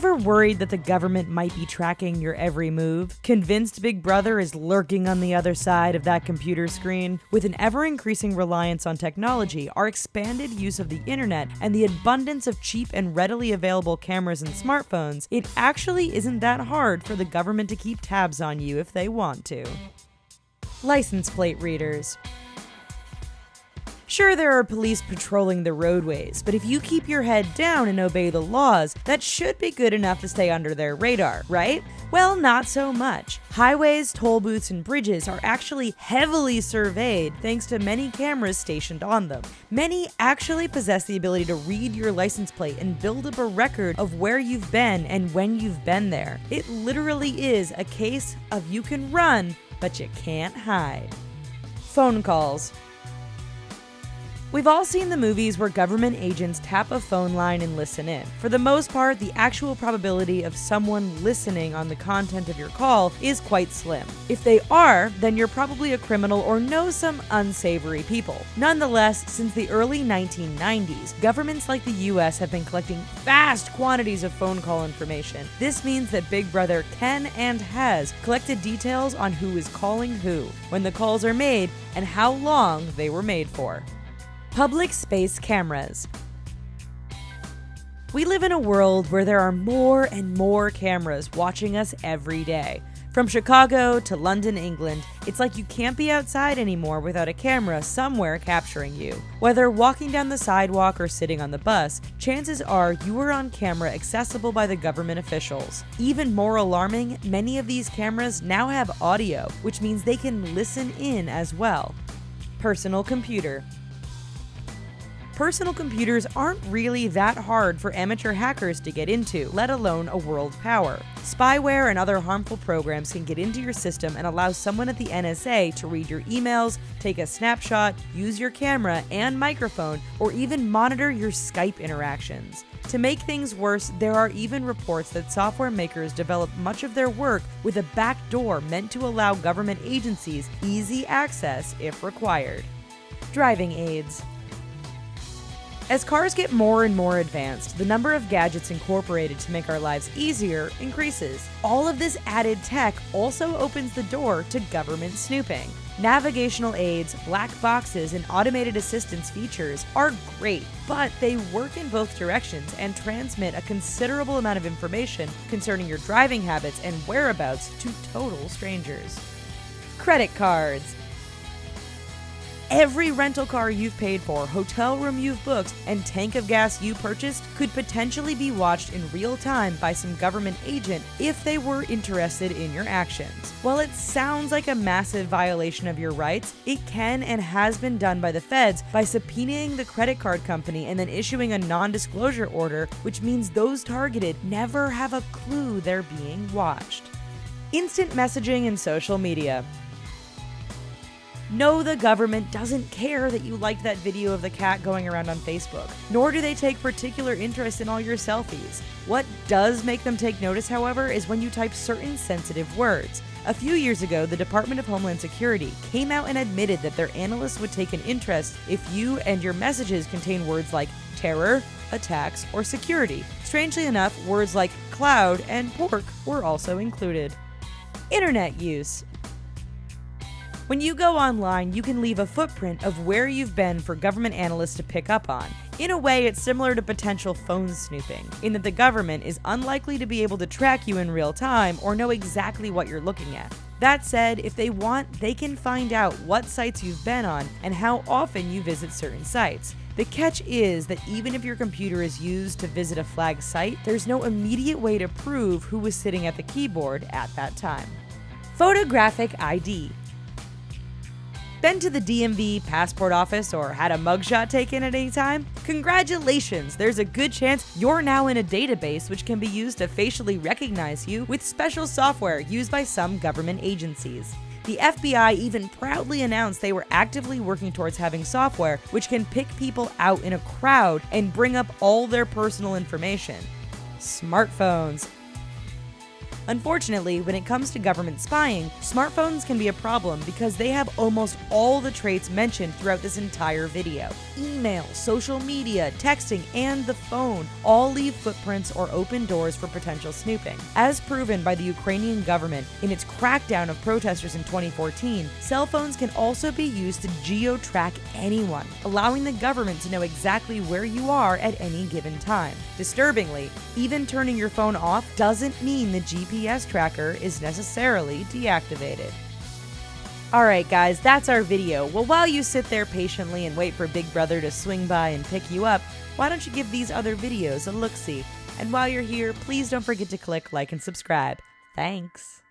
Ever worried that the government might be tracking your every move? Convinced Big Brother is lurking on the other side of that computer screen? With an ever-increasing reliance on technology, our expanded use of the internet, and the abundance of cheap and readily available cameras and smartphones, it actually isn't that hard for the government to keep tabs on you if they want to. License plate readers. Sure, there are police patrolling the roadways, but if you keep your head down and obey the laws, that should be good enough to stay under their radar, right? Well, not so much. Highways, toll booths, and bridges are actually heavily surveyed thanks to many cameras stationed on them. Many actually possess the ability to read your license plate and build up a record of where you've been and when you've been there. It literally is a case of you can run, but you can't hide. Phone calls. We've all seen the movies where government agents tap a phone line and listen in. For the most part, the actual probability of someone listening on the content of your call is quite slim. If they are, then you're probably a criminal or know some unsavory people. Nonetheless, since the early 1990s, governments like the US have been collecting vast quantities of phone call information. This means that Big Brother can and has collected details on who is calling who, when the calls are made, and how long they were made for. Public space cameras. We live in a world where there are more and more cameras watching us every day. From Chicago to London, England, it's like you can't be outside anymore without a camera somewhere capturing you. Whether walking down the sidewalk or sitting on the bus, chances are you are on camera accessible by the government officials. Even more alarming, many of these cameras now have audio, which means they can listen in as well. Personal computer. Personal computers aren't really that hard for amateur hackers to get into, let alone a world power. Spyware and other harmful programs can get into your system and allow someone at the NSA to read your emails, take a snapshot, use your camera and microphone, or even monitor your Skype interactions. To make things worse, there are even reports that software makers develop much of their work with a back door meant to allow government agencies easy access if required. Driving aids. As cars get more and more advanced, the number of gadgets incorporated to make our lives easier increases. All of this added tech also opens the door to government snooping. Navigational aids, black boxes, and automated assistance features are great, but they work in both directions and transmit a considerable amount of information concerning your driving habits and whereabouts to total strangers. Credit cards. Every rental car you've paid for, hotel room you've booked, and tank of gas you purchased could potentially be watched in real time by some government agent if they were interested in your actions. While it sounds like a massive violation of your rights, it can and has been done by the feds by subpoenaing the credit card company and then issuing a non-disclosure order, which means those targeted never have a clue they're being watched. Instant messaging and social media. No, the government doesn't care that you liked that video of the cat going around on Facebook, nor do they take particular interest in all your selfies. What does make them take notice, however, is when you type certain sensitive words. A few years ago, the Department of Homeland Security came out and admitted that their analysts would take an interest if you and your messages contain words like terror, attacks, or security. Strangely enough, words like cloud and pork were also included. Internet use. When you go online, you can leave a footprint of where you've been for government analysts to pick up on. In a way, it's similar to potential phone snooping, in that the government is unlikely to be able to track you in real time or know exactly what you're looking at. That said, if they want, they can find out what sites you've been on and how often you visit certain sites. The catch is that even if your computer is used to visit a flagged site, there's no immediate way to prove who was sitting at the keyboard at that time. Photographic ID. Been to the DMV passport office or had a mugshot taken at any time? Congratulations! There's a good chance you're now in a database which can be used to facially recognize you with special software used by some government agencies. The FBI even proudly announced they were actively working towards having software which can pick people out in a crowd and bring up all their personal information. Smartphones. Unfortunately, when it comes to government spying, smartphones can be a problem because they have almost all the traits mentioned throughout this entire video. Email, social media, texting, and the phone all leave footprints or open doors for potential snooping. As proven by the Ukrainian government in its crackdown of protesters in 2014, cell phones can also be used to geo-track anyone, allowing the government to know exactly where you are at any given time. Disturbingly, even turning your phone off doesn't mean the GPS tracker is necessarily deactivated. Alright guys, that's our video. Well, while you sit there patiently and wait for Big Brother to swing by and pick you up, why don't you give these other videos a look-see? And while you're here, please don't forget to click like and subscribe. Thanks.